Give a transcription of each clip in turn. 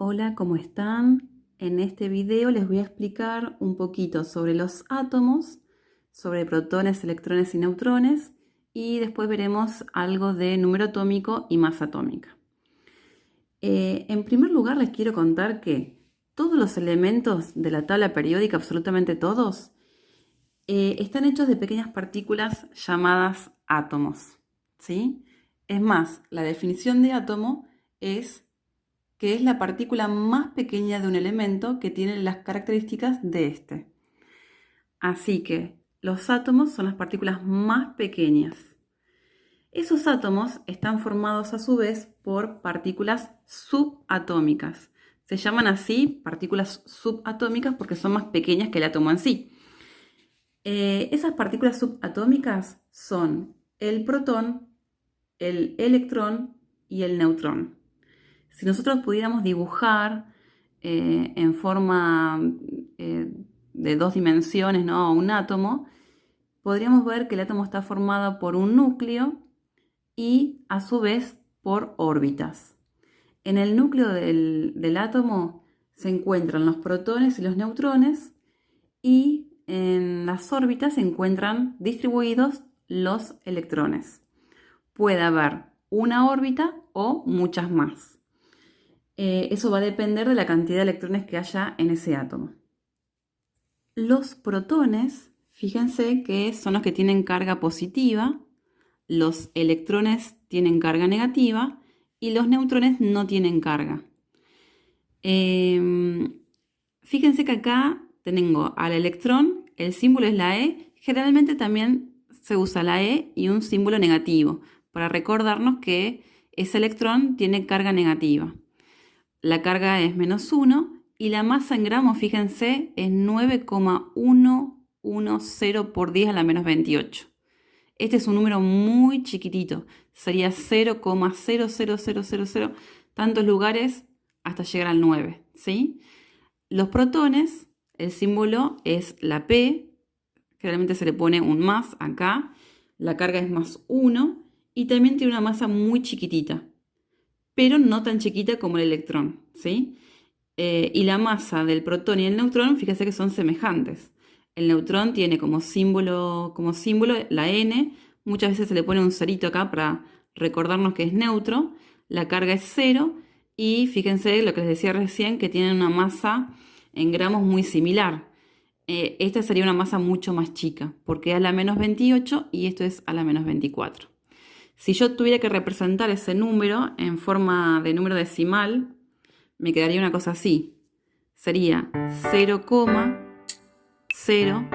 Hola, ¿cómo están? En este video les voy a explicar un poquito sobre los átomos, sobre protones, electrones y neutrones, y después veremos algo de número atómico y masa atómica. En primer lugar les quiero contar que todos los elementos de la tabla periódica, absolutamente todos, están hechos de pequeñas partículas llamadas átomos, ¿sí? Es más, la definición de átomo es que es la partícula más pequeña de un elemento que tiene las características de este. Así que los átomos son las partículas más pequeñas. Esos átomos están formados a su vez por partículas subatómicas. Se llaman así partículas subatómicas porque son más pequeñas que el átomo en sí. Esas partículas subatómicas son el protón, el electrón y el neutrón. Si nosotros pudiéramos dibujar en forma de dos dimensiones, ¿no? Un átomo, podríamos ver que el átomo está formado por un núcleo y a su vez por órbitas. En el núcleo del átomo se encuentran los protones y los neutrones y en las órbitas se encuentran distribuidos los electrones. Puede haber una órbita o muchas más. Eso va a depender de la cantidad de electrones que haya en ese átomo. Los protones, fíjense que son los que tienen carga positiva, los electrones tienen carga negativa y los neutrones no tienen carga. Fíjense que acá tengo al electrón, el símbolo es la E, generalmente también se usa la E y un símbolo negativo para recordarnos que ese electrón tiene carga negativa. La carga es -1 y la masa en gramos, fíjense, es 9,110 por 10 a la -28. Este es un número muy chiquitito, sería 0,00000 tantos lugares hasta llegar al 9, ¿sí? Los protones, el símbolo es la P, generalmente se le pone un más acá, la carga es +1 y también tiene una masa muy chiquitita, pero no tan chiquita como el electrón, ¿sí? Y la masa del protón y el neutrón, fíjense que son semejantes. El neutrón tiene como símbolo la N, muchas veces se le pone un cerito acá para recordarnos que es neutro, la carga es 0 y fíjense lo que les decía recién, que tienen una masa en gramos muy similar. Esta sería una masa mucho más chica, porque es a la -28 y esto es a la -24. Si yo tuviera que representar ese número en forma de número decimal, me quedaría una cosa así. Sería 0,0.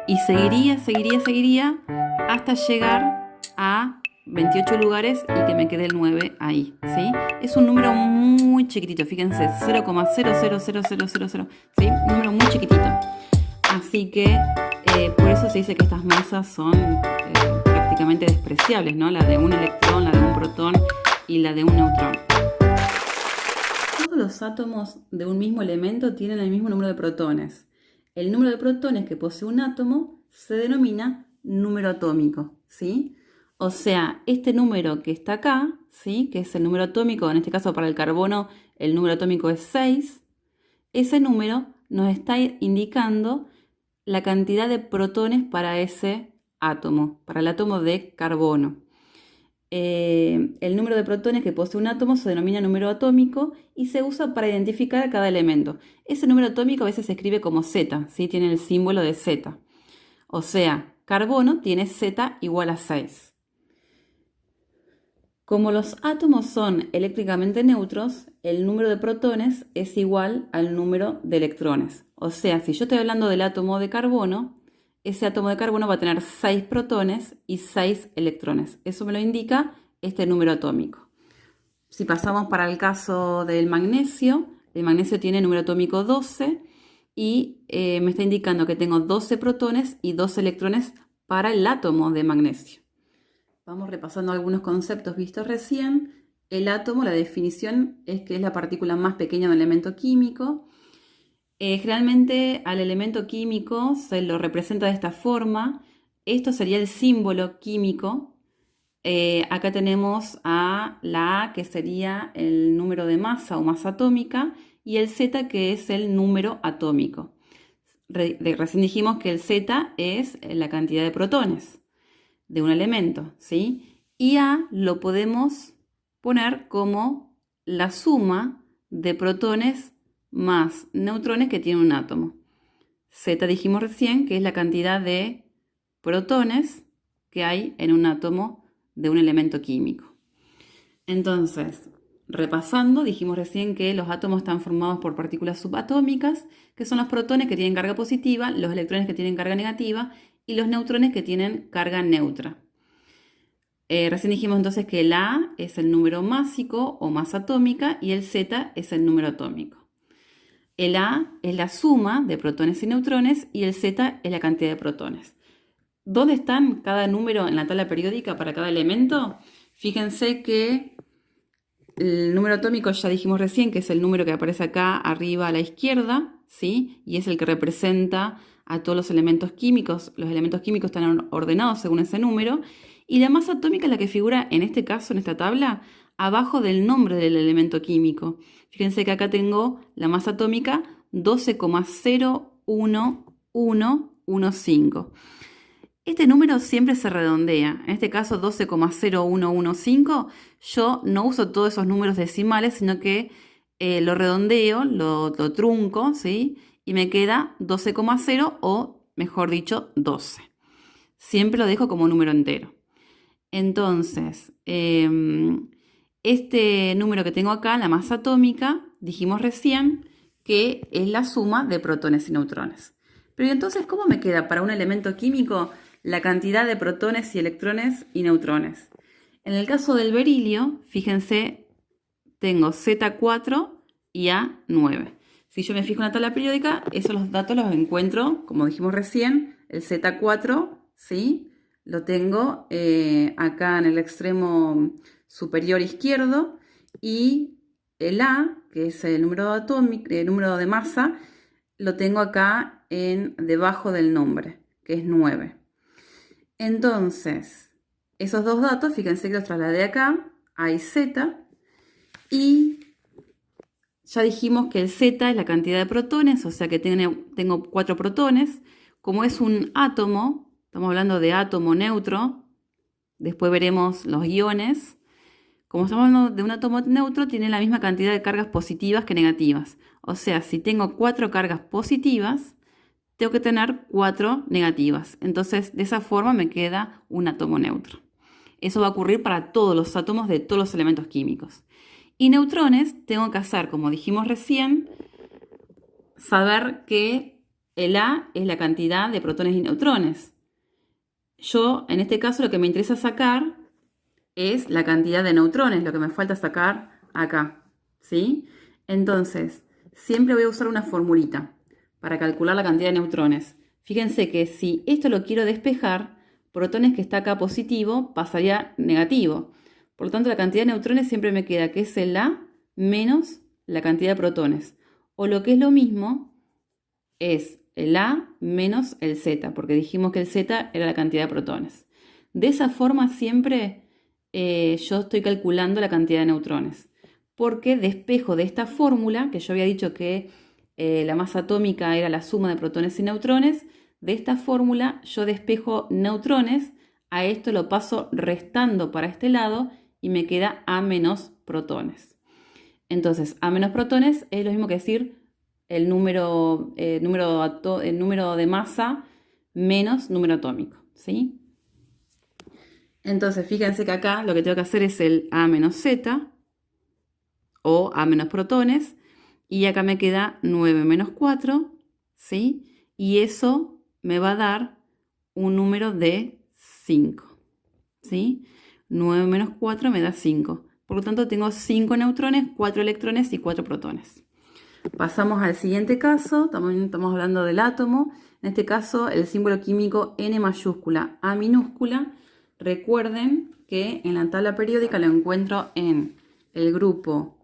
Y seguiría hasta llegar a 28 lugares y que me quede el 9 ahí, ¿sí? Es un número muy chiquitito, fíjense, 0,00000, ¿sí? Un número muy chiquitito. Así que por eso se dice que estas masas son prácticamente despreciables, ¿no? La de un electrón, la de un protón y la de un neutrón. Todos los átomos de un mismo elemento tienen el mismo número de protones. El número de protones que posee un átomo se denomina número atómico, ¿sí? O sea, este número que está acá, ¿sí? Que es el número atómico, en este caso para el carbono el número atómico es 6, ese número nos está indicando la cantidad de protones para ese átomo, para el átomo de carbono. El número de protones que posee un átomo se denomina número atómico y se usa para identificar a cada elemento. Ese número atómico a veces se escribe como Z, ¿sí? Tiene el símbolo de Z. O sea, carbono tiene Z igual a 6. Como los átomos son eléctricamente neutros, el número de protones es igual al número de electrones. O sea, si yo estoy hablando del átomo de carbono, ese átomo de carbono va a tener 6 protones y 6 electrones. Eso me lo indica este número atómico. Si pasamos para el caso del magnesio, el magnesio tiene número atómico 12 y me está indicando que tengo 12 protones y 12 electrones para el átomo de magnesio. Vamos repasando algunos conceptos vistos recién. El átomo, la definición es que es la partícula más pequeña de un elemento químico. Generalmente al elemento químico se lo representa de esta forma. Esto sería el símbolo químico. Acá tenemos a la A, que sería el número de masa o masa atómica, y el Z, que es el número atómico. Recién dijimos que el Z es la cantidad de protones de un elemento, ¿sí? Y A lo podemos poner como la suma de protones más neutrones que tiene un átomo. Z dijimos recién que es la cantidad de protones que hay en un átomo de un elemento químico. Entonces, repasando, dijimos recién que los átomos están formados por partículas subatómicas, que son los protones que tienen carga positiva, los electrones que tienen carga negativa y los neutrones que tienen carga neutra. Recién dijimos entonces que el A es el número másico o masa atómica y el Z es el número atómico. El A es la suma de protones y neutrones y el Z es la cantidad de protones. ¿Dónde están cada número en la tabla periódica para cada elemento? Fíjense que el número atómico ya dijimos recién que es el número que aparece acá arriba a la izquierda, ¿sí? Y es el que representa a todos los elementos químicos. Los elementos químicos están ordenados según ese número. Y la masa atómica es la que figura en este caso, en esta tabla, abajo del nombre del elemento químico. Fíjense que acá tengo la masa atómica 12,01115. Este número siempre se redondea. En este caso 12,0115. Yo no uso todos esos números decimales, sino que lo redondeo, lo trunco, ¿sí? Y me queda 12,0 o, mejor dicho, 12. Siempre lo dejo como número entero. Entonces, este número que tengo acá, la masa atómica, dijimos recién que es la suma de protones y neutrones. Pero entonces, ¿cómo me queda para un elemento químico la cantidad de protones y electrones y neutrones? En el caso del berilio, fíjense, tengo Z4 y A9. Si yo me fijo en la tabla periódica, esos datos los encuentro, como dijimos recién, el Z4, ¿sí? Lo tengo acá en el extremo superior izquierdo, y el A, que es el número atómico, el número de masa, lo tengo acá debajo del nombre, que es 9. Entonces, esos dos datos, fíjense que los trasladé acá, A y Z, y ya dijimos que el Z es la cantidad de protones, o sea que tengo 4 protones. Como es un átomo, estamos hablando de átomo neutro, después veremos los iones. Como estamos hablando de un átomo neutro, tiene la misma cantidad de cargas positivas que negativas. O sea, si tengo 4 cargas positivas, tengo que tener 4 negativas. Entonces, de esa forma me queda un átomo neutro. Eso va a ocurrir para todos los átomos de todos los elementos químicos. Y neutrones, tengo que hacer, como dijimos recién, saber que el A es la cantidad de protones y neutrones. Yo, en este caso, lo que me interesa sacar es la cantidad de neutrones, lo que me falta sacar acá, ¿sí? Entonces, siempre voy a usar una formulita para calcular la cantidad de neutrones. Fíjense que si esto lo quiero despejar, protones que está acá positivo pasaría negativo. Por lo tanto, la cantidad de neutrones siempre me queda que es el A menos la cantidad de protones. O lo que es lo mismo, es el A menos el Z, porque dijimos que el Z era la cantidad de protones. De esa forma siempre yo estoy calculando la cantidad de neutrones, porque despejo de esta fórmula, que yo había dicho que la masa atómica era la suma de protones y neutrones, de esta fórmula yo despejo neutrones, a esto lo paso restando para este lado y me queda A menos protones. Entonces, A menos protones es lo mismo que decir el número de masa menos número atómico, ¿sí? Entonces, fíjense que acá lo que tengo que hacer es el A menos Z, o A menos protones, y acá me queda 9 menos 4, ¿sí? Y eso me va a dar un número de 5, ¿sí? 9 menos 4 me da 5. Por lo tanto, tengo 5 neutrones, 4 electrones y 4 protones. Pasamos al siguiente caso, también estamos hablando del átomo. En este caso, el símbolo químico N mayúscula, A minúscula. Recuerden que en la tabla periódica lo encuentro en el grupo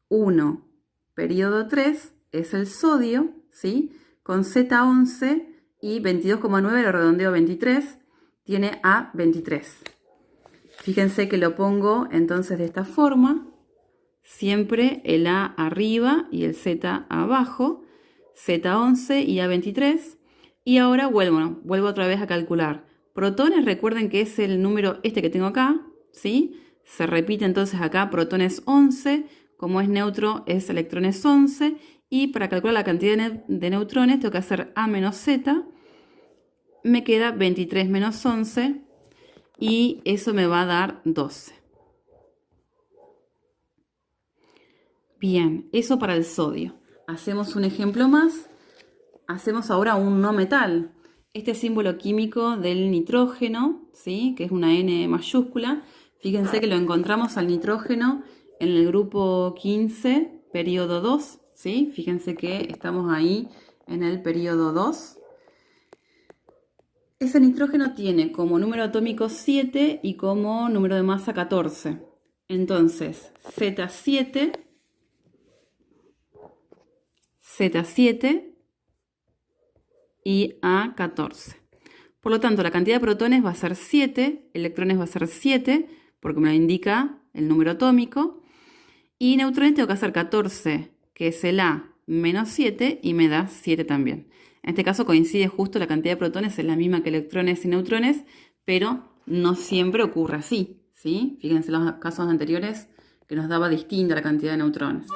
1, periodo 3, es el sodio, ¿sí? Con Z11 y 22,9, lo redondeo a 23, tiene A23. Fíjense que lo pongo entonces de esta forma, siempre el A arriba y el Z abajo, Z11 y A23. Y ahora vuelvo otra vez a calcular. Protones, recuerden que es el número este que tengo acá, ¿sí? Se repite entonces acá, protones 11, como es neutro es electrones 11, y para calcular la cantidad de neutrones tengo que hacer A menos Z, me queda 23 menos 11, y eso me va a dar 12. Bien, eso para el sodio. Hacemos un ejemplo más. Hacemos ahora un no metal. Este símbolo químico del nitrógeno, ¿sí? Que es una N mayúscula. Fíjense que lo encontramos al nitrógeno en el grupo 15, periodo 2, ¿sí? Fíjense que estamos ahí en el periodo 2. Ese nitrógeno tiene como número atómico 7 y como número de masa 14. Entonces, Z7 y A14. Por lo tanto, la cantidad de protones va a ser 7, electrones va a ser 7, porque me lo indica el número atómico, y neutrones tengo que hacer 14, que es el A, menos 7, y me da 7 también. En este caso coincide justo, la cantidad de protones es la misma que electrones y neutrones, pero no siempre ocurre así, ¿sí? Fíjense en los casos anteriores que nos daba distinta la cantidad de neutrones.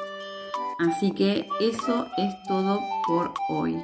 Así que eso es todo por hoy.